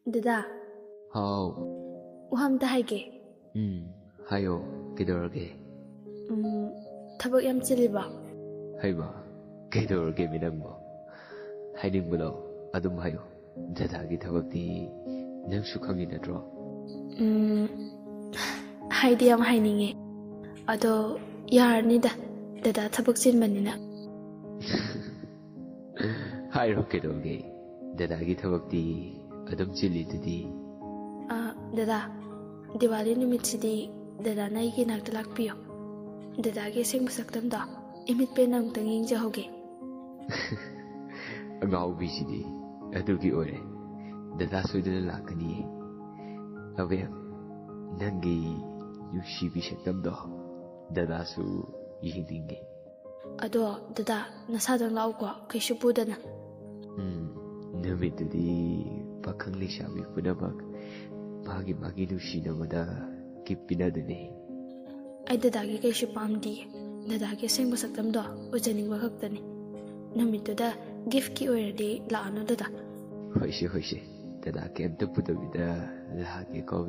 Dada, How? uhamta haige. Hayo, kidorge. Thabak yam chiliba. Hayba, kidorge minambo. Hiding below, adum hayo. Dadagi thabakti nang sukhangi natro. Haidi yam haininge. Ado yarni da. Dada thabak chinmanina. Hairo kidorge. Dadagi thabakti adum chili tudi. Dada, Diwali numitsidii dada na iki nagtalakpiyo. Dadagi sing masaktamda, imit pe nang tanging jahoge. Angaw bisidi, adugi ore. Dada soidana lakani. Abe, nangi yushi bisaktamdo. Dada su yihindingi. Ado, dada, nasadang lau ko, kay supudana. Namitudi pakang lishabi punamak. Magi nushi namada kipinadani. Ay dadagi kay supamdi. Dadagi sing masaktamdo, ujaning wakaktani. Namituda, gift ki oradi laano dada. Hoise, dadaki amta putabida lahagi ko